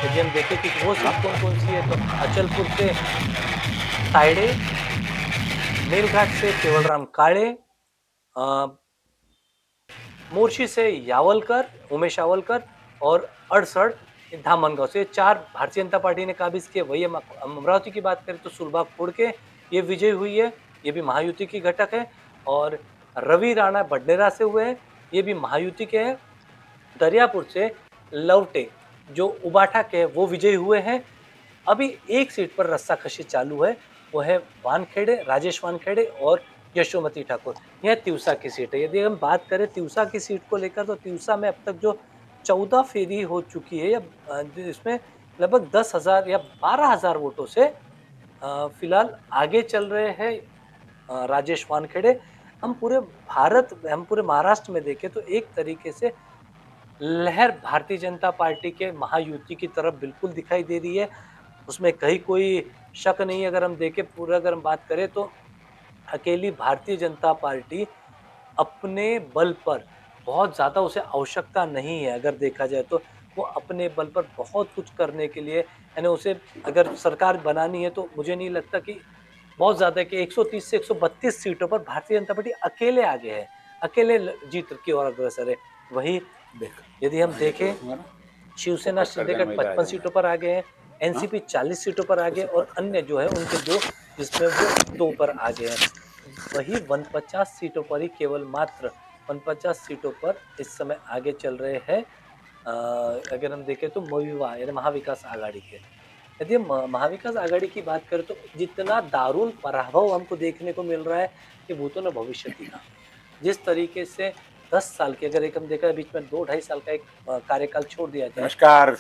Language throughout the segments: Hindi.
यदि हम देखें कि वो सीट कौन कौन सी है, तो अचलपुर से तायडे, मेलघाट से केवलराम काळे, मोर्शी से यावलकर, उमेश यावलकर, और अड़सड़ धामनगांव से। चार भारतीय जनता पार्टी ने काबिज किए। वही हम अमरावती की बात करें तो सुरबाग फोड़ के ये विजय हुई है, ये भी महायुति की घटक है। और रवि राणा बडनेरा से हुए हैं, ये भी महायुति के हैं। दरियापुर से लवटे जो उबाठा के वो विजयी हुए हैं। अभी एक सीट पर रस्साकशी चालू है, वो है वानखेड़े, राजेश वानखेड़े और यशोमती ठाकुर। यह तिवसा की सीट है। यदि हम बात करें तिवसा की सीट को लेकर, तो तिवसा में अब तक जो 14 फेरी हो चुकी है, या इसमें लगभग 10,000 या 12,000 वोटों से फिलहाल आगे चल रहे हैं राजेश वानखेड़े। हम पूरे महाराष्ट्र में देखें तो एक तरीके से लहर भारतीय जनता पार्टी के महायुति की तरफ बिल्कुल दिखाई दे रही है, उसमें कहीं कोई शक नहीं है। अगर हम देखें पूरा, अगर हम बात करें तो अकेली भारतीय जनता पार्टी अपने बल पर, बहुत ज्यादा उसे आवश्यकता नहीं है अगर देखा जाए तो, वो अपने बल पर बहुत कुछ करने के लिए, यानी उसे अगर सरकार बनानी है तो मुझे नहीं लगता कि बहुत ज्यादा कि 130 से 132 सीटों पर भारतीय जनता पार्टी अकेले आगे है, अकेले जीत की ओर अग्रसर है। वही यदि हम देखें, शिवसेना शिंदेगढ़ 55 सीटों पर आगे है, एनसीपी 40 सीटों पर आगे, और अन्य जो है उनके दो, जिसमें वो 2 पर आगे हैं। वही 49 सीटों पर ही, केवल मात्र 49 सीटों पर इस समय आगे चल रहे हैं। अगर हम देखें तो मविवा यानी महाविकास आघाड़ी के। यदि हम महाविकास आघाड़ी की बात करें तो जितना दारुण पराभव हमको देखने को मिल रहा है कि भूतों ने भविष्य दिखा। जिस तरीके से 10 साल के, अगर एक हम देखा बीच में 2 ढाई साल का एक कार्यकाल छोड़ दिया जाए। नमस्कार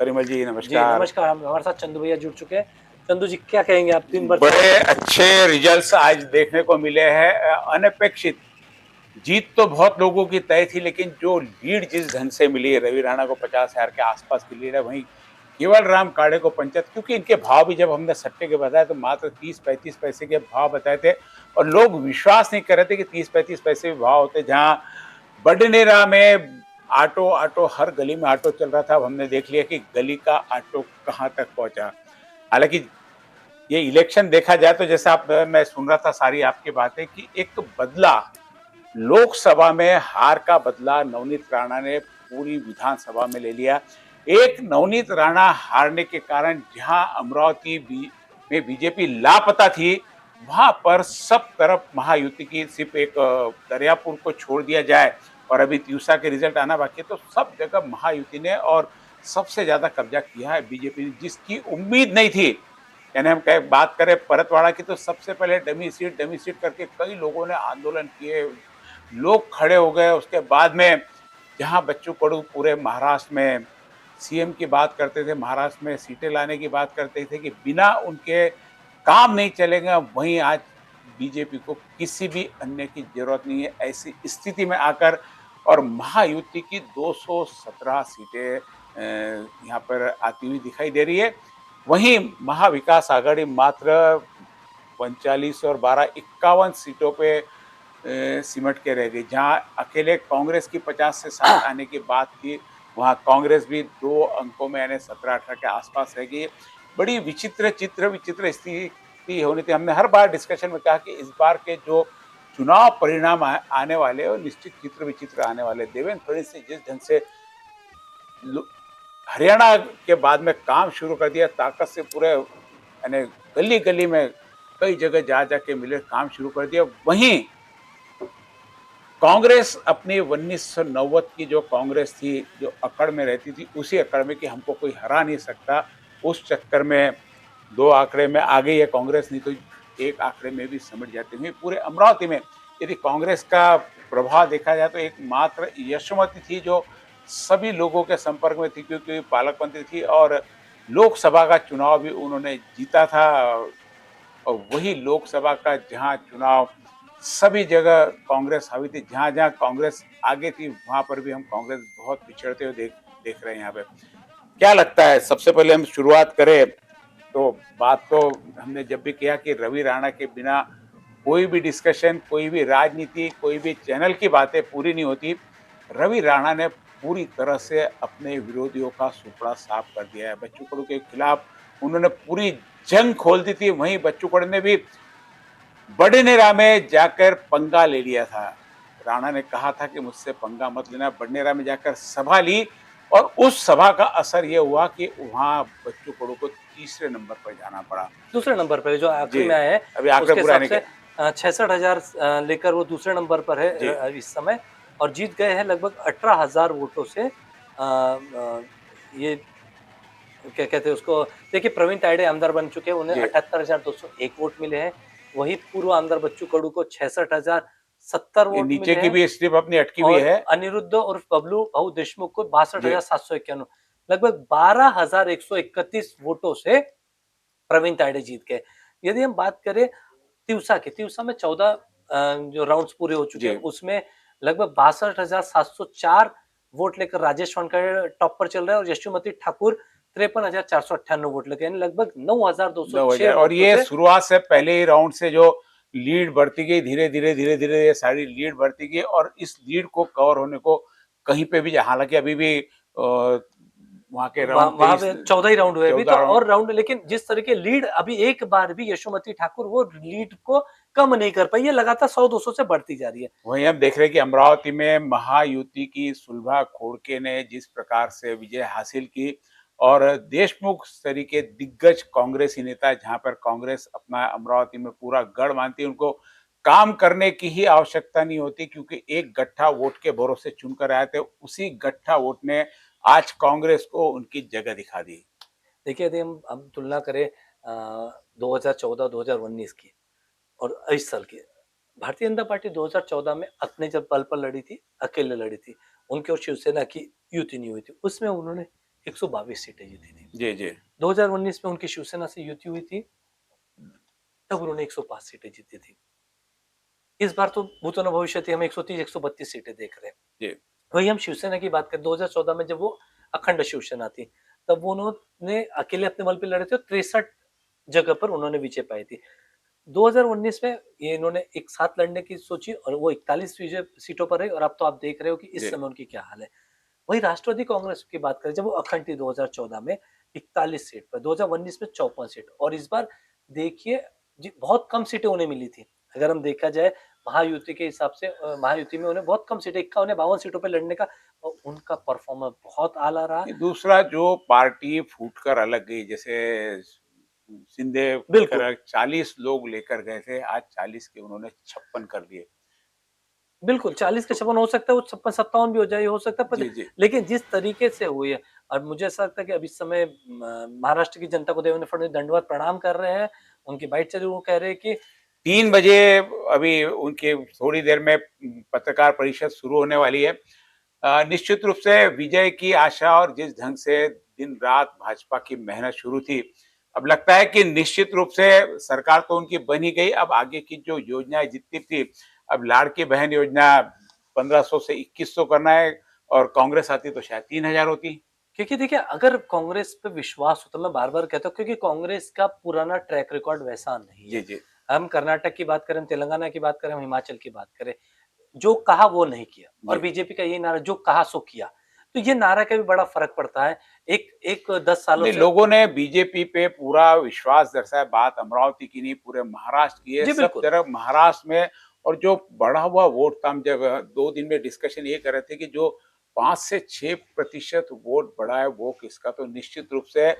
परिमल जी, जी नमस्कार। नमस्कार। हमारे साथ चंदू भैया जुड़ चुके हैं। चंदू जी, क्या कहेंगे आप? 3 वर्ष बड़े अच्छे रिजल्ट्स आज देखने को मिले हैं, अनपेक्षित। जीत तो बहुत लोगों की तय थी, लेकिन जो लीड जिस ढंग से मिली, रवि राणा को 50,000 के आसपास की लीड है, वहीं केवल राम काड़े को 75, क्योंकि इनके भाव भी जब हमने सट्टे के बताए तो मात्र 30-35 पैसे के भाव बताए थे, और लोग विश्वास नहीं कर रहे थे कि 30-35 पैसे भी भाव होते। जहां बडनेरा में ऑटो ऑटो हर गली में ऑटो चल रहा था, अब हमने देख लिया कि गली का ऑटो कहां तक पहुंचा। हालांकि ये इलेक्शन देखा जाए तो जैसा आप, मैं सुन रहा था सारी आपकी बातें, कि एक बदला लोकसभा में हार का बदला नवनीत राणा ने पूरी विधानसभा में ले लिया। एक नवनीत राणा हारने के कारण जहां अमरावती में बीजेपी लापता थी, वहां पर सब तरफ महायुति की, सिर्फ एक दरियापुर को छोड़ दिया जाए और अभी तिवसा के रिजल्ट आना बाकी है, तो सब जगह महायुति ने और सबसे ज्यादा कब्जा किया है बीजेपी ने, जिसकी उम्मीद नहीं थी। यानी हम बात करें परतवाड़ा की, तो सबसे पहले डमी सीट करके कई लोगों ने आंदोलन किए, लोग खड़े हो गए। उसके बाद में जहां बच्चू कडू पूरे महाराष्ट्र में सीएम की बात करते थे, महाराष्ट्र में सीटें लाने की बात करते थे कि बिना उनके काम नहीं चलेगा, वहीं आज बीजेपी को किसी भी अन्य की जरूरत नहीं है, ऐसी स्थिति में आकर और महायुति की 217 सीटें यहाँ पर आती हुई दिखाई दे रही है। वहीं महाविकास आघाड़ी मात्र 39 और 12 51 सीटों पे सिमट के रह गई। जहां अकेले कांग्रेस की 50 से 60 आने की बात थी, वहां कांग्रेस भी 2 अंकों में यानी 17-18 के आसपास रह गई। बड़ी विचित्र स्थिति होनी थी। हमने हर बार डिस्कशन में कहा कि इस बार के जो चुनाव परिणाम आने वाले, और निश्चित चित्र विचित्र आने वाले। देवेंद्र फडणवीस ने जिस ढंग से हरियाणा के बाद में काम शुरू कर दिया, ताकत से पूरे यानी गली गली में कई जगह जा जाके मिले, काम शुरू कर दिया। वहीं कांग्रेस अपनी 1990 की जो कांग्रेस थी, जो अकड़ में रहती थी, उसी अकड़ में कि हमको कोई हरा नहीं सकता, उस चक्कर में 2 आंकड़े में आ गई है कांग्रेस, नहीं तो 1 आंकड़े में भी समेट जाती हुई। पूरे अमरावती में यदि कांग्रेस का प्रभाव देखा जाए तो एक मात्र यशोमती थी जो सभी लोगों के संपर्क में थी, क्योंकि पालक मंत्री थी और लोकसभा का चुनाव भी उन्होंने जीता था। और वही लोकसभा का जहां चुनाव सभी जगह कांग्रेस हावी थी, जहां जहां कांग्रेस आगे थी वहां पर भी हम कांग्रेस बहुत पिछड़ते हुए देख रहे हैं। यहाँ पे क्या लगता है, सबसे पहले हम शुरुआत करें तो बात तो हमने जब भी किया कि रवि राणा के बिना कोई भी डिस्कशन, कोई भी राजनीति, कोई भी चैनल की बातें पूरी नहीं होती। रवि राणा ने पूरी तरह से अपने विरोधियों का सुपड़ा साफ कर दिया है। बच्चू कडू के खिलाफ उन्होंने पूरी जंग खोल दी थी। वहीं बच्चू कडू ने भी बड़नेरा में जाकर पंगा ले लिया था। राणा ने कहा था कि मुझसे पंगा मत लेना। बड़नेरा में जाकर सभा ली और उस सभा का असर ये हुआ कि वहां बच्चू कडू को तीसरे नंबर पर जाना पड़ा। दूसरे नंबर पर जो आखिरी जी, में आए हैं, अभी आंकड़े उसके पूरे हिसाब आने से के। 66,000 लेकर वो दूसरे नंबर पर है जी, इस समय, और जीत गए हैं लगभग 18,000 वोटों से। ये क्या कहते हैं उसको, देखिए प्रवीण तायडे आमदार बन चुके हैं, उन्हें जी। 78,201 वोट मिले हैं। वही पूर्व आमदार बच्चू कडू को 66,070 ये वोट नीचे मिले की हैं, भी स्लिप अपनी अटकी हुई और है। अनिरुद्ध उर्फ बबलू भाऊ देशमुख को जी, 62,791, लगभग 12,131 वोटों से प्रवीण तायडे जीत गए। यदि हम बात करें तिवसा में 14 जो राउंड्स पूरे हो चुके जी। हैं, उसमें लगभग 62,704 वोट लेकर राजेश वानखेड़े टॉप पर चल रहा है, और यशोमती ठाकुर 53,498 वोट लेकर, यानी लगभग 9,206 9,000 और वोटों ये से। शुरुआत से पहले ही राउंड से जो लीड बढ़ती गई, धीरे-धीरे ये सारी लीड बढ़ती गई और इस लीड को कवर होने को कहीं पे भी, हालाँकि अभी भी वहाँ के राउंड वहां 23 पे 14 ही राउंड हुए अभी 14 तो, राउंड। और राउंड, लेकिन जिस तरह के लीड, अभी एक बार भी यशोमती ठाकुर वो लीड को कम नहीं कर पाई है, लगातार 100-200 से बढ़ती जा रही है। वहीं हम देख रहे हैं कि अमरावती में महायुति की सुलभा खोड़के ने जिस प्रकार से विजय हासिल की और देशमुख तरीके दिग्गज कांग्रेसी नेता, जहां पर कांग्रेस अपना अमरावती में पूरा गढ़ मानती है, उनको काम करने की ही आवश्यकता नहीं होती क्योंकि एक गट्ठा वोट के भरोसे चुनकर आए थे। उसी गट्ठा वोट ने आज कांग्रेस को उनकी जगह दिखा दी। देखिए, यदि हम तुलना करें 2014-2019 की और इस साल की, भारतीय जनता पार्टी 2014 में अपने जब बल पर लड़ी थी, अकेले लड़ी थी, उनकी और शिवसेना की युति नहीं हुई थी, उसमें उन्होंने 122 सीटें जीती थी। जी, जी। 2019 में उनकी शिवसेना से युति हुई थी, तब उन्होंने 105 सीटें जीती थी। इस बार तो भूतो न भविष्यति, हम 130-132 सीटें देख रहे हैं। जी, वही हम शिवसेना की बात करें, 2014 में जब वो अखंड शिवसेना थी, तब वो उन्होंने अकेले अपने बल पे लड़े थे और 63 जगह पर उन्होंने विजय पाई थी। 2019 में ये इन्होंने एक साथ लड़ने की सोची और वो 41 विजय सीटों पर रहे, और अब तो आप देख रहे हो कि इस जी। समय उनकी क्या हाल है। वही राष्ट्रवादी कांग्रेस की बात करें, जब वो अखंड थी 2014 में 41 सीट पर, 2019 में 54 सीट, और इस बार देखिए बहुत कम सीटें उन्हें मिली थी। अगर हम देखा जाए महायुति के हिसाब से, महायुति में उन्हें बहुत कम सीटें, 51-52 सीटों पर लड़ने का, और उनका परफॉर्मेंस बहुत आला रहा। दूसरा जो पार्टी फूटकर अलग गई, जैसे शिंदे बिल्कुल, 40 लोग लेकर गए थे, आज 40 के उन्होंने 56 कर दिए। बिल्कुल, 40 के तो 56 हो सकता है, वो 56-57 भी हो जाए, हो सकता है, पर जी, जी। लेकिन जिस तरीके से हुई है, और मुझे ऐसा लगता है कि अब इस समय महाराष्ट्र की जनता को देवेंद्र फडणवीस दंडवत प्रणाम कर रहे हैं। उनकी बाइट चली, वो कह रहे हैं कि 3 बजे अभी उनकी थोड़ी देर में पत्रकार परिषद शुरू होने वाली है। निश्चित रूप से विजय की आशा और जिस ढंग से दिन-रात भाजपा की मेहनत शुरू थी, अब लगता है कि निश्चित रूप से सरकार तो उनकी बन ही गई। अब आगे की जो योजनाएँ जितनी थी, अब लाड़की बहन योजना 1500 से 2100 करना है और कांग्रेस आती तो शायद 3000 होती। क्योंकि देखिए, अगर कांग्रेस पे विश्वास हो, तो मैं बार-बार कहता हूँ, क्योंकि कांग्रेस का पुराना ट्रैक रिकॉर्ड वैसा नहीं जी, है। जी। हम कर्नाटक की बात करें, हम तेलंगाना की बात करें, हम हिमाचल की बात करें, जो कहा वो नहीं किया, और जी। बीजेपी का यही नारा, जो कहा सो किया। तो ये नारा का भी बड़ा फ़र्क पड़ता है। एक एक 10 सालों नहीं, से। लोगों ने बीजेपी पे पूरा विश्वास दर्शाया। बात अमरावती की नहीं, पूरे महाराष्ट्र की है। जी, सब बिल्कुल। तरफ महाराष्ट्र में और जो बढ़ा हुआ वोट था, हम जब 2 दिन में डिस्कशन ये कर रहे थे कि जो 5 से 6% वोट बढ़ा है वो किसका, तो निश्चित रूप से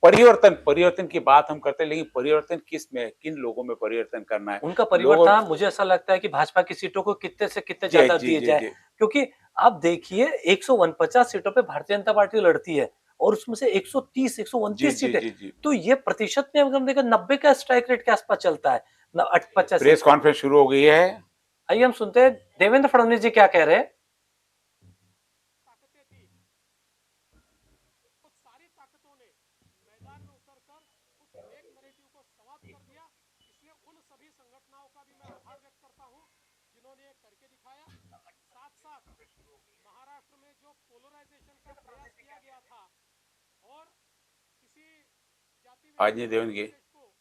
परिवर्तन की बात हम करते हैं, लेकिन परिवर्तन किसमें, किन लोगों में परिवर्तन करना है? उनका लोगों। परिवर्तन, मुझे ऐसा लगता है कि भाजपा की सीटों को कितने से कितने जी, ज़्यादा जी, दिए जी, जाए। जी। क्योंकि आप देखिए, 149 सीटों पे भारतीय जनता पार्टी लड़ती है, और उसमें से 130, जी, 129 जी, सीटें। जी, जी। तो ये प्रतिशत में अगर हम देखें, 90 का स्ट्राइक रेट के आसपास चलता है। न 85। प्रेस कॉन्फ्रेंस शुरू हो गई है। आइए हम सुनते हैं देवेंद्र फडणवीस जी क्या कह रहे हैं। ताकतें थी, तो सारी ताकतों ने मैदान में उतरकर उस फेक नैरेटिव को समाप्त कर दिया। इसलिए उन सभी संगठनों का भी मैं आभार व्यक्त करता हूं जिन्होंने ये करके दिखाया। साथ साथ महाराष्ट्र में जो पोलराइजेशन का प्रयास किया गया था और किसी जाति आज नहीं विशेष, देवेंद्र धर्म की। विशेष को,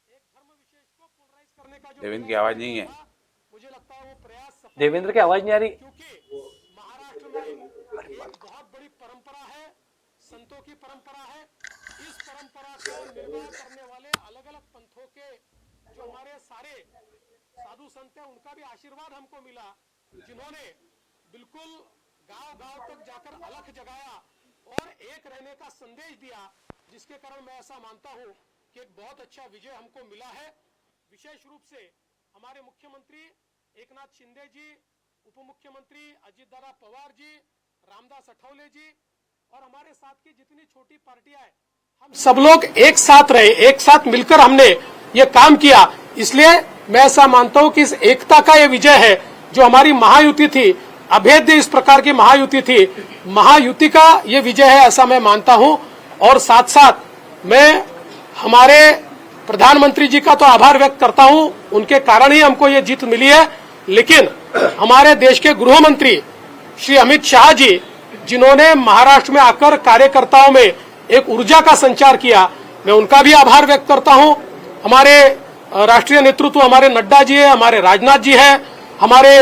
एक धर्म विशेष को पोलराइज करने का जो देवेंद्र की प्रयास आवाज किया नहीं गया है। था, मुझे लगता है वो प्रयास सफल देवेंद्र हुआ की आवाज नहीं आ रही। क्योंकि महाराष्ट्र में एक संतों की परंपरा है। इस परंपरा को निर्वाह करने वाले अलग अलग पंथों के जो हमारे सारे साधु संत हैं, उनका भी आशीर्वाद हमको मिला, जिन्होंने बिल्कुल गांव गांव तक जाकर अलख जगाया और एक रहने का संदेश दिया, जिसके कारण मैं ऐसा मानता हूं कि एक बहुत अच्छा विजय हमको मिला है। विशेष रूप से हमारे मुख्यमंत्री एकनाथ शिंदे जी, उप मुख्यमंत्री अजित दादा पवार जी, रामदास अठौले जी और हमारे साथ की जितनी छोटी पार्टियां हैं, हम सब लोग एक साथ रहे, एक साथ मिलकर हमने ये काम किया। इसलिए मैं ऐसा मानता हूं कि इस एकता का ये विजय है। जो हमारी महायुति थी, अभेद्य इस प्रकार की महायुति थी, महायुति का ये विजय है, ऐसा मैं मानता हूं। और साथ साथ मैं हमारे प्रधानमंत्री जी का तो आभार व्यक्त करता हूं, उनके कारण ही हमको ये जीत मिली है। लेकिन हमारे देश के गृह मंत्री श्री अमित शाह जी, जिन्होंने महाराष्ट्र में आकर कार्यकर्ताओं में एक ऊर्जा का संचार किया, मैं उनका भी आभार व्यक्त करता हूं। हमारे राष्ट्रीय नेतृत्व हमारे नड्डा जी है, हमारे राजनाथ जी है, हमारे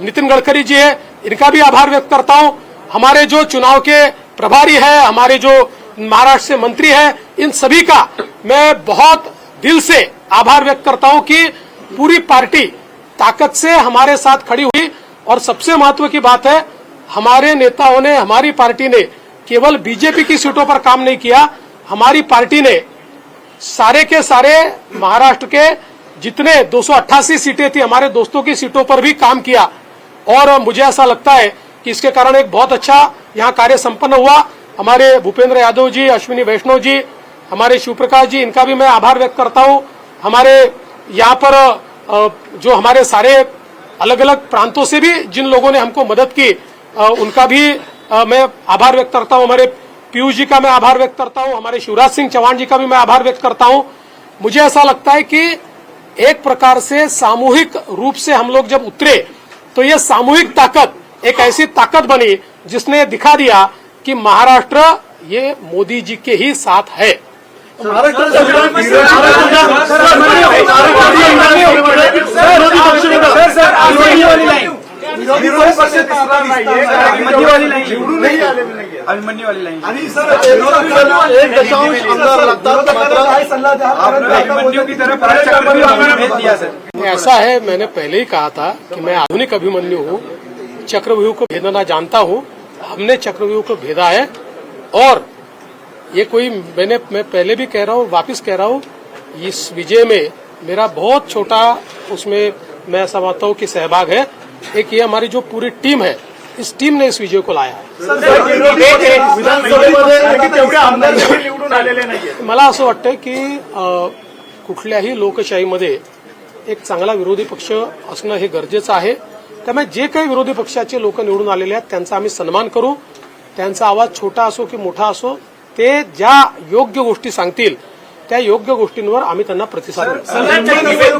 नितिन गडकरी जी है, इनका भी आभार व्यक्त करता हूं। हमारे जो चुनाव के प्रभारी है, हमारे जो महाराष्ट्र से मंत्री है, इन सभी का मैं बहुत दिल से आभार व्यक्त करता हूं कि पूरी पार्टी ताकत से हमारे साथ खड़ी हुई। और सबसे महत्व की बात है, हमारे नेताओं ने, हमारी पार्टी ने केवल बीजेपी की सीटों पर काम नहीं किया, हमारी पार्टी ने सारे के सारे महाराष्ट्र के जितने 288 सीटें थी, हमारे दोस्तों की सीटों पर भी काम किया। और मुझे ऐसा लगता है कि इसके कारण एक बहुत अच्छा यहाँ कार्य संपन्न हुआ। हमारे भूपेंद्र यादव जी, अश्विनी वैष्णव जी, हमारे शिवप्रकाश जी, इनका भी मैं आभार व्यक्त करता हूँ। हमारे यहाँ पर जो हमारे सारे अलग अलग प्रांतों से भी जिन लोगों ने हमको मदद की, उनका भी मैं आभार व्यक्त करता हूँ। हमारे पीयूष जी का मैं आभार व्यक्त करता हूँ, हमारे शिवराज सिंह चौहान जी का भी मैं आभार व्यक्त करता हूँ। मुझे ऐसा लगता है कि एक प्रकार से सामूहिक रूप से हम लोग जब उतरे, तो ये सामूहिक ताकत एक ऐसी ताकत बनी जिसने दिखा दिया कि महाराष्ट्र ये मोदी जी के ही साथ है। अभिमन्यू वाली लाइन आणि सर 1.8 आमदार लागतात, मात्र अभिमन्यू की तरफ भेज दिया सर। ऐसा है, मैंने पहले ही कहा था कि मैं आधुनिक अभिमन्यु हूँ, चक्रव्यूह को भेदना जानता हूँ। हमने चक्रव्यूह को भेदा है और ये कोई मैं पहले भी कह रहा हूँ, वापस कह रहा हूँ, इस विजय में मेरा बहुत छोटा उसमें मैं समझता हूँ कि सहभाग है। एक ये हमारी जो पूरी टीम है, इस टीम ने इस विजय को लाया है। मला असं वाटतं की कुठल्याही लोकशाहीमध्ये एक चांगला विरोधी पक्ष असणं हे गरजेचं आहे। त्यामुळे जे काही विरोधी पक्षाचे लोक निवडून आलेले आहेत त्यांचा आम्ही सन्मान करू। त्यांचा आवाज छोटा असो की मोठा असो, ते ज्या योग्य गोष्टी सांगतील त्या योग्य गोष्टींवर आम्ही त्यांना प्रतिसाद देऊ।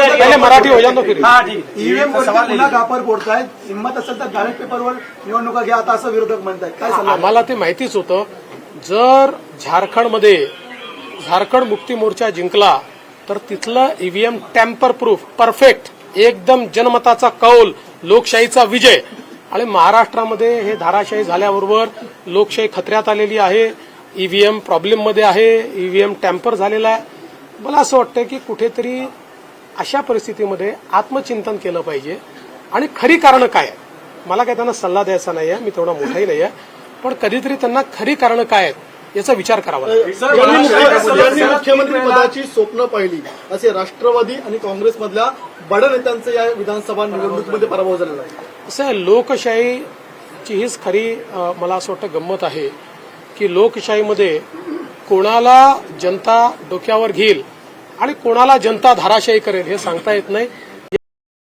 पहले मराठी हो जातो फिर ईव्हीएम पुन्हा कापर फोडतायत, हिंमत असेल तर बॅलेट पेपरवर निवडणुका घ्या, आता असं विरोधक म्हणतायत, काय सांगा? आम्हाला ते माहितीच होतं, जर झारखंडमध्ये झारखंड मुक्ती मोर्चा जिंकला तर तिथलं ईव्हीएम टॅम्पर प्रूफ, परफेक्ट, एकदम जनमताचा कौल, लोकशाहीचा विजय। आणि महाराष्ट्रामध्ये हे धाराशाही झाल्याबरोबर लोकशाही खतऱ्यात आलेली आहे, ईव्हीएम प्रॉब्लेम मध्ये आहे, ईव्हीएम टॅम्पर झालेला आहे। मला असं वाटतं की कुठेतरी अशा परिस्थितीमध्ये आत्मचिंतन केलं पाहिजे आणि खरी कारणं काय आहेत। मला काय त्यांना सल्ला द्यायचा नाही आहे, मी तेवढा मोठाही नाही आहे, पण कधीतरी त्यांना खरी कारणं काय आहेत याचा विचार करावा लागेल। मुख्यमंत्री पदाची स्वप्न पाहिली असे राष्ट्रवादी आणि काँग्रेसमधल्या बड्या नेत्यांचं या विधानसभा निवडणुकीमध्ये पराभव झालेला आहे। असं लोकशाहीची हीच खरी मला असं वाटतं गंमत आहे की लोकशाहीमध्ये कोणाला जनता डोक्यावर घेईल आणि कोणाला जनता धाराशाही करेल हे सांगता येत नाही।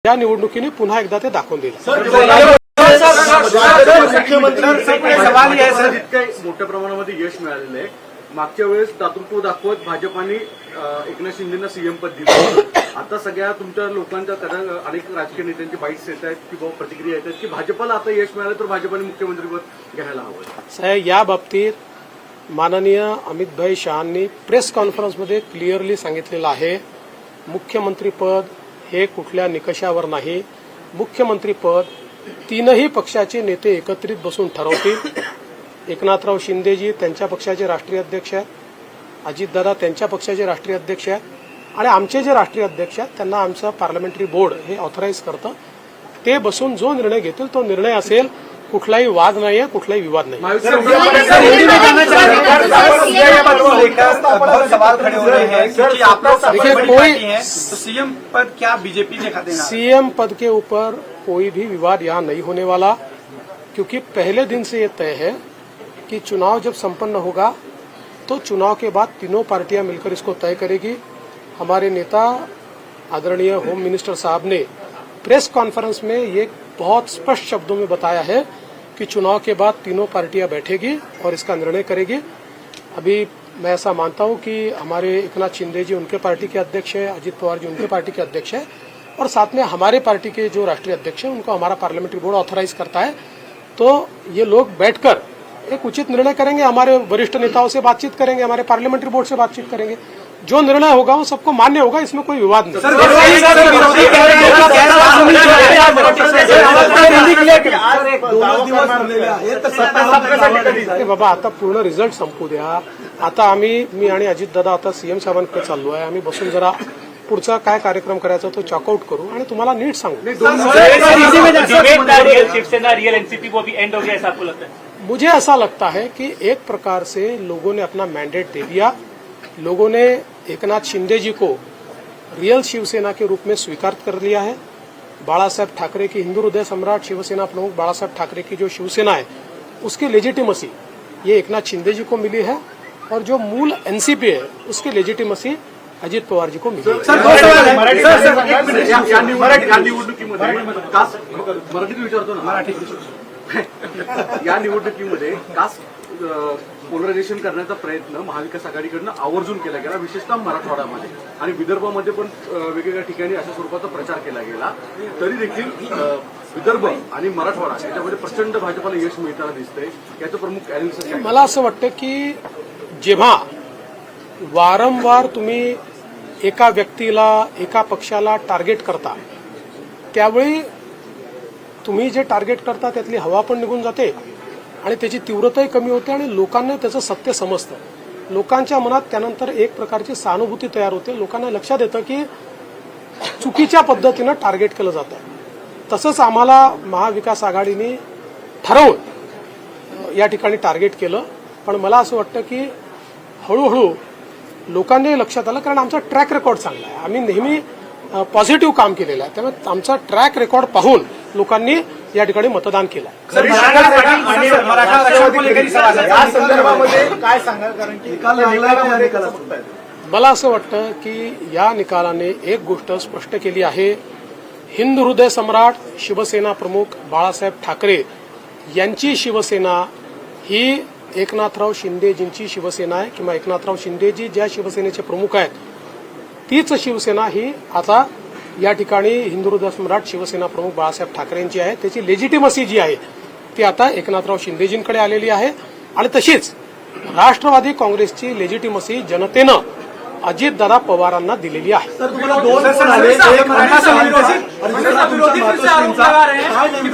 या निवडणुकीने पुन्हा एकदा ते दाखवून दिलं। मुख्यमंत्री सवाल आहे सर, जितके मोठ्या प्रमाणामध्ये यश मिळालेलं आहे, मागच्या वेळेस दातृत्व दाखवत भाजपाने एकनाथ शिंदेना सीएम पद दिलं, आता सगळ्या तुमच्या लोकांच्या अनेक राजकीय नेत्यांची बाईट्स येत आहेत किंवा प्रतिक्रिया येत आहेत की भाजपाला आता यश मिळालं तर भाजपाने मुख्यमंत्रीपद घ्यायला हवं। साहेब, या बाबतीत माननीय अमितभाई शहांनी प्रेस कॉन्फरन्समध्ये क्लिअरली सांगितलेलं आहे, मुख्यमंत्रीपद हे कुठल्या निकषावर नाही, मुख्यमंत्रीपद तीनही पक्षाचे नेते एकत्रित बसून ठरवतील. एकनाथराव शिंदेजी त्यांच्या पक्षाचे राष्ट्रीय अध्यक्ष आहेत, अजितदादा त्यांच्या पक्षाचे राष्ट्रीय अध्यक्ष आहेत आणि आमचे जे राष्ट्रीय अध्यक्ष आहेत त्यांना आमचं पार्लमेंटरी बोर्ड हे ऑथराईज करतं. ते बसून जो निर्णय घेतील तो निर्णय असेल. कुठलाही वाद नाहीये, कुठलाही विवाद नाही. सवाल खड़े हो रहे हैं क्योंकि आप लोग देखिए, बड़ी कोई- पार्टी हैं, तो सीएम पद क्या बीजेपी ने खा देना? सीएम पद के ऊपर कोई भी विवाद यहाँ नहीं होने वाला, क्योंकि पहले दिन से ये तय है कि चुनाव जब संपन्न होगा तो चुनाव के बाद तीनों पार्टियां मिलकर इसको तय करेगी. हमारे नेता आदरणीय होम मिनिस्टर साहब ने प्रेस कॉन्फ्रेंस में ये बहुत स्पष्ट शब्दों में बताया है कि चुनाव के बाद तीनों पार्टियां बैठेगी और इसका निर्णय करेगी. अभी मैं ऐसा मानता हूं कि हमारे एकनाथ शिंदे जी उनके पार्टी के अध्यक्ष है, अजित पवार जी उनके पार्टी के अध्यक्ष है और साथ में हमारे पार्टी के जो राष्ट्रीय अध्यक्ष है उनको हमारा पार्लियामेंट्री बोर्ड ऑथराइज करता है. तो ये लोग बैठकर एक उचित निर्णय करेंगे. हमारे वरिष्ठ नेताओं से बातचीत करेंगे, हमारे पार्लियामेंट्री बोर्ड से बातचीत करेंगे. जो निर्णय होगा वो सबको मान्य होगा, इसमें कोई विवाद नहीं. अरे बाबा, आता पूर्ण रिझल्ट संपू द्या. आता मी आणि अजितदादा आता सीएम साहेबांकडे चाललो आहे. आम्ही बसून जरा पुढचा काय कार्यक्रम करायचा तो चॉकआउट करू आणि तुम्हाला नीट सांगू. शिवसेना रियल एनसीपी वो भी एंड हो गया, ऐसा आपको लगता है? मुझे ऐसा लगता है कि एक प्रकार से लोगों ने अपना मैंडेट दे दिया. लोगों ने एकनाथ शिंदे जी को रियल शिवसेना के रूप में स्वीकार कर लिया है. बाला साहेब ठाकरे की हिंदू हृदय सम्राट शिवसेना प्रमुख बाला साहेब ठाकरे की जो शिवसेना है उसकी लेजिटिमसी ये एकनाथ शिंदे जी को मिली है और जो मूल एनसीपी है उसकी लेजिटिमसी अजित पवार जी को मिली है. या निवडणुकीमध्ये मराठीत विचारतो ना, या निवडणुकीमध्ये कास्ट पोलरायझेशन करण्याचा प्रयत्न महाविकास आघाडीकडनं आवर्जून केला गेला, विशेषतः मराठवाड्यामध्ये आणि विदर्भामध्ये पण वेगवेगळ्या ठिकाणी अशा स्वरूपाचा प्रचार केला गेला. तरी देखील विदर्भ आणि मराठवाडा याच्यामध्ये प्रचंड भाजपाला यश मिळताना दिसतंय. याचं प्रमुख अॅनालिसिस काय? मला असं वाटतं की जेव्हा वारंवार तुम्ही एका व्यक्तीला एका पक्षाला टार्गेट करता त्यावेळी तुम्ही जे टार्गेट करता त्यातली हवा पण निघून जाते आणि त्याची तीव्रताही कमी होते आणि लोकांना त्याचं सत्य समजतं. लोकांच्या मनात त्यानंतर एक प्रकारची सहानुभूती तयार होते. लोकांना लक्षात येतं की चुकीच्या पद्धतीनं टार्गेट केलं जातं. तसंच आम्हाला महाविकास आघाडीने ठरवून या ठिकाणी टार्गेट केलं. पण मला असं वाटतं की हळूहळू लोकांनी लक्षात आलं, कारण आमचा ट्रॅक रेकॉर्ड चांगला आहे. आम्ही नेहमी पॉझिटिव्ह काम केलेलं आहे. त्यामुळे आमचा ट्रॅक रेकॉर्ड पाहून लोकांनी या ठिकाणी मतदान केलं. मराठा आरक्षण को लेकर ही सवाल है. या संदर्भामध्ये काय सांगाल, कारण की निकाल लागला. मला असं वाटतं की या निकालाने एक गोष्ट स्पष्ट केली आहे. हिंदू हृदय सम्राट शिवसेना प्रमुख बाळासाहेब ठाकरे यांची शिवसेना ही एकनाथराव शिंदेजींची शिवसेना आहे किंवा एकनाथराव शिंदेजी ज्या शिवसेनेचे प्रमुख आहेत तीच शिवसेना ही आता या ठिकाणी हिंदू हृदय सम्राट शिवसेना प्रमुख बाळासाहेब ठाकरे यांची आहे. त्याची लेजिटिमसी जी आहे ती आता एकनाथराव शिंदेजींकडे आलेली आहे आणि तशीच राष्ट्रवादी काँग्रेसची लेजिटिमसी जनतेनं अजितदादा पवारांना दिलेली आहे.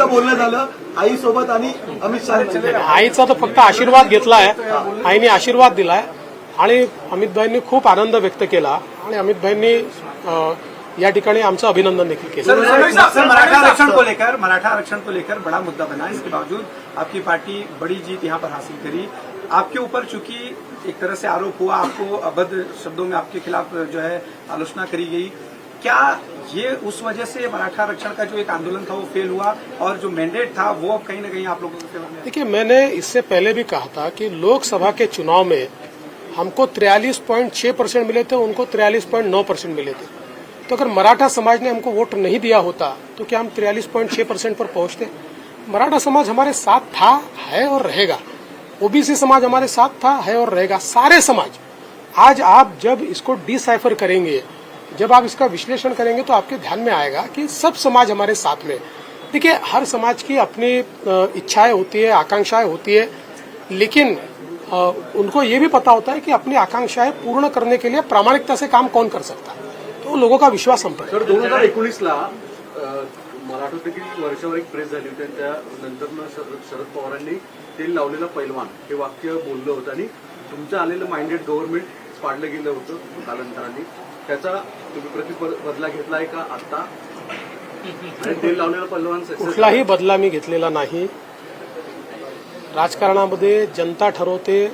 बोलणं झालं आईसोबत आणि अमित शहा. आईचा तर फक्त आशीर्वाद घेतलाय, आईने आशीर्वाद दिलाय आणि अमितभाईंनी खूप आनंद व्यक्त केला आणि अमितभाईंनी या ठिकाणी आमचं अभिनंदन देखील केलं. मराठा आरक्षण को लेकर बड़ा मुद्दा बना. इसके बावजूद आपकी पार्टी बड़ी जीत यहाँ पर हासिल करी. आपके ऊपर चूंकि एक तरह से आरोप हुआ, आपको अभद्र शब्दों में आपके खिलाफ जो है आलोचना करी गई, क्या ये उस वजह से मराठा आरक्षण का जो एक आंदोलन था वो फेल हुआ और जो मैंडेट था वो अब कहीं ना कहीं आप लोगों के? देखिए, मैंने इससे पहले भी कहा था कि लोकसभा के चुनाव में हमको 43.6% मिले थे, उनको 43.9% मिले थे. तो अगर मराठा समाज ने हमको वोट नहीं दिया होता तो क्या हम 43.6% पर पहुंचते? मराठा समाज हमारे साथ था, है और रहेगा. ओबीसी समाज हमारे साथ था, है और रहेगा. सारे समाज. आज आप जब इसको डिसाइफर करेंगे, जब आप इसका विश्लेषण करेंगे तो आपके ध्यान में आएगा कि सब समाज हमारे साथ में. देखिए, हर समाज की अपनी इच्छाएं होती है, आकांक्षाएं होती है, लेकिन उनको ये भी पता होता है कि अपनी आकांक्षाएं पूर्ण करने के लिए प्रामाणिकता से काम कौन कर सकता है. तो लोगों का विश्वास हम पर. सर, 2019ला आठवतं की वर्षावर एक प्रेस झाली होती आणि त्यानंतर शरद पवारांनी तेल लावलेला पैलवान हे वाक्य बोललं होतं आणि तुमचं आलेलं माइंडेड गव्हर्नमेंट पाडलं गेलं होतं कालांतराने. त्याचा तुम्ही बदला घेतला आहे का आता? आणि तेल लावलेला पैलवान कुठलाही बदला मी घेतलेला नाही. राजकारणामध्ये जनता ठरवते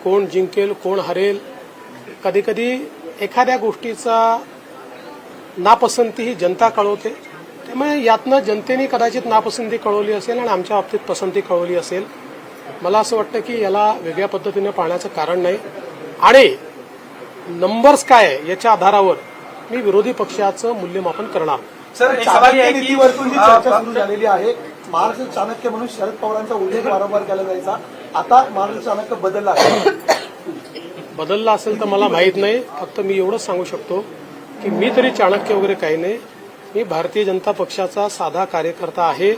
कोण जिंकेल कोण हरेल. कधी कधी एखाद्या गोष्टीचा नापसंती ही जनता कळवते. त्यामुळे यातनं जनतेने कदाचित नापसंती कळवली असेल आणि आमच्या बाबतीत पसंती कळवली असेल. मला असं वाटतं की याला वेगळ्या पद्धतीने पाहण्याचं कारण नाही. आणि नंबर्स काय आहे याच्या आधारावर मी विरोधी पक्षाचं मूल्यमापन करणार. सर, चाणक्य नीतीवरतून जी चर्चा सुरू झालेली आहे, महाराष्ट्र चाणक्य म्हणून शरद पवारांचा उल्लेख वारंवार केला जायचा, आता महाराष्ट्र चाणक्य बदलला आहे. बदलला असेल तर मला माहीत नाही. फक्त मी एवढंच सांगू शकतो की मी तरी चाणक्य वगैरे काही नाही. मी भारतीय जनता पक्षाचा साधा कार्यकर्ता आहे.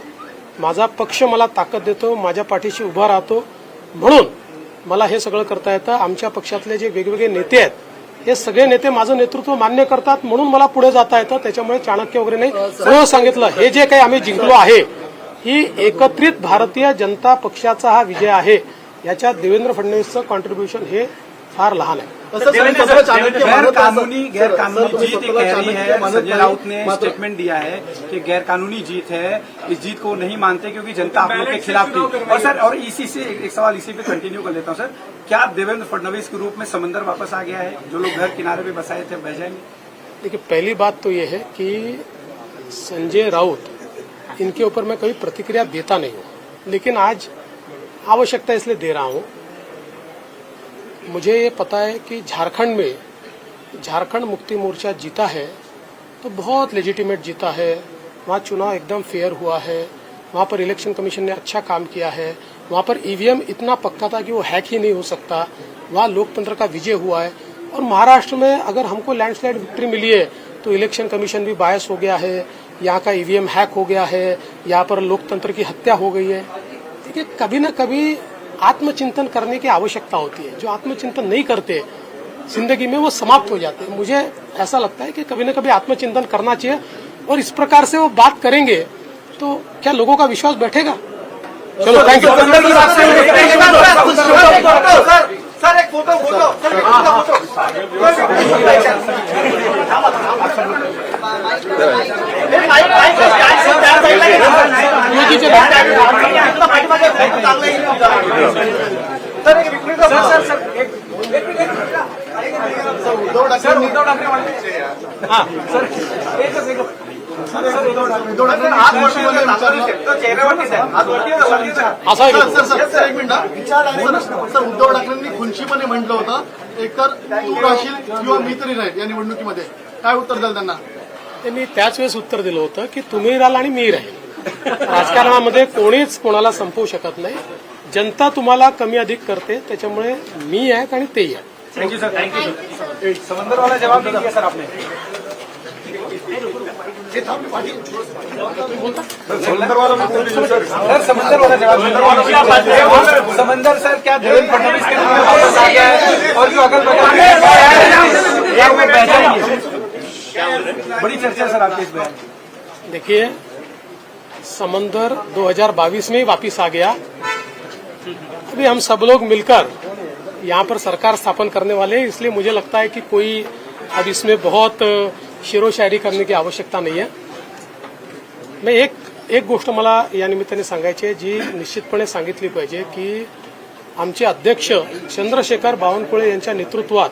माझा पक्ष मला ताकद देतो, माझ्या पाठीशी उभा राहतो, म्हणून मला हे सगळं करता येतं. आमच्या पक्षातले जे वेगवेगळे नेते आहेत हे सगळे नेते माझं नेतृत्व मान्य करतात, म्हणून मला पुढे जाता येतं. त्याच्यामुळे चाणक्य वगैरे नाही. म्हणून सांगितलं हे जे काही आम्ही जिंकलो आहे ही एकत्रित भारतीय जनता पक्षाचा हा विजय आहे. याच्यात देवेंद्र फडणवीसचं कॉन्ट्रीब्युशन हे फार लहान आहे. गैरकानूनी जीत कह रही है. संजय राउत ने स्टेटमेंट दिया है कि गैरकानूनी जीत है. इस जीत को नहीं मानते क्योंकि जनता आप लोग के खिलाफ थी. और सर, और इसी से एक सवाल इसी पे कंटिन्यू कर लेता हूं सर. क्या देवेंद्र फडणवीस के रूप में समंदर वापस आ गया है? जो लोग घर किनारे पे बसाए थे बह जाएंगे? देखिए, पहली बात तो ये है कि संजय राउत इनके ऊपर मैं कभी प्रतिक्रिया देता नहीं हूं, लेकिन आज आवश्यकता इसलिए दे रहा हूं. मुझे ये पता है कि झारखंड में झारखंड मुक्ति मोर्चा जीता है तो बहुत लेजिटिमेट जीता है. वहाँ चुनाव एकदम फेयर हुआ है. वहाँ पर इलेक्शन कमीशन ने अच्छा काम किया है. वहाँ पर ईवीएम इतना पक्का था कि वो हैक ही नहीं हो सकता. वहाँ लोकतंत्र का विजय हुआ है. और महाराष्ट्र में अगर हमको लैंडस्लाइड विक्ट्री मिली है तो इलेक्शन कमीशन भी बायस हो गया है. यहाँ का ईवीएम हैक हो गया है. यहाँ पर लोकतंत्र की हत्या हो गई है. देखिए, कभी न कभी आत्मचिंतन करने की आवश्यकता होती है. जो आत्मचिंतन नहीं करते जिंदगी में वो समाप्त हो जाते हैं. मुझे ऐसा लगता है कि कभी न कभी आत्मचिंतन करना चाहिए. और इस प्रकार से वो बात करेंगे तो क्या लोगों का विश्वास बैठेगा? चलो, थैंक यू. सर, एक फोटो सर, एक मिनिट. सर, उद्धव ठाकरेंनी खुनशीपणे म्हटलं होतं एकतर तू राहशील किंवा मी तरी राहील या निवडणुकीमध्ये. काय उत्तर द्याल त्यांना? मी त्याच वेळेस उत्तर दिलं होतं की तुम्ही राहाल आणि मी राहील. राजकारणामध्ये कोणीच कोणाला संपवू शकत नाही. जनता तुम्हाला कमी अधिक करते. त्याच्यामुळे मी आहे आणि तेही आहे. Thank you sir. Thank you sir. समंदर वाला जवाब नहीं दिया सर आपने. समंदर वाला सर, समंदर वाला जवाब. समंदर सर, क्या देवेंद्र फडणवीस के नाम वापस आ गया है और जो अगल बगल में बह जाएंगे? बड़ी चर्चा सर आपके इस बयान. देखिए, समंदर 2022 में ही वापिस आ गया. अभी हम सब लोग मिलकर यहाँ पर सरकार स्थापन करने वाले हैं. इसलिए मुझे लगता है कि कोई अब इसमें बहुत शेरो शायरी करने की आवश्यकता नहीं है. मैं एक गोष्ट मला या निमित्ताने सांगायची आहे जी निश्चितपणे सांगितली पाहिजे की आमचे अध्यक्ष चंद्रशेखर बावनकुळे यांच्या नेतृत्वात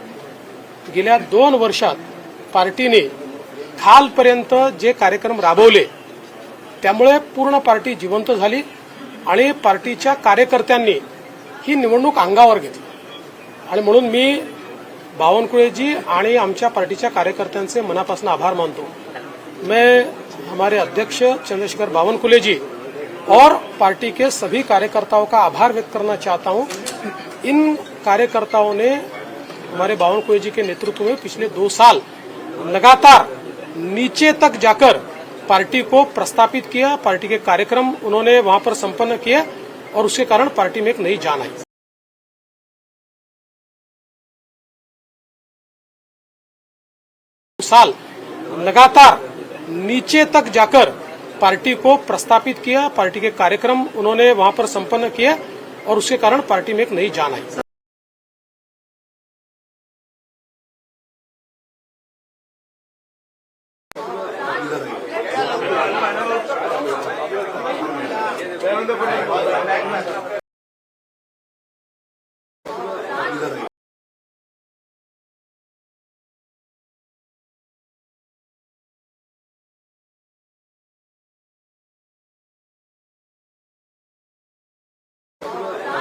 गेल्या 2 वर्षात पार्टीने खालपर्यंत जे कार्यक्रम राबवले त्यामुळे पूर्ण पार्टी जिवंत झाली आणि पार्टीच्या कार्यकर्त्यांनी ही निवडणूक अंगावर घेतली. आणि म्हणून मी बावनकुळेजी आणि आमच्या पार्टीच्या कार्यकर्त्यांचे मनापासून आभार मानतो. मैं हमारे अध्यक्ष चंद्रशेखर बावनकुळे जी और पार्टी के सभी कार्यकर्ताओं का आभार व्यक्त करना चाहता हूं. इन कार्यकर्ताओं ने हमारे बावनकुळे जी के नेतृत्व में पिछले 2 साल लगातार नीचे तक जाकर पार्टी को प्रस्थापित किया. पार्टी के कार्यक्रम उन्होंने वहां पर संपन्न किए और उसके कारण पार्टी में एक नई जान आई. साल लगातार नीचे तक जाकर पार्टी को प्रस्तापित किया, पार्टी के कार्यक्रम उन्होंने वहां पर संपन्न किया और उसके कारण पार्टी में एक नई जान आई।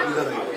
इधर है।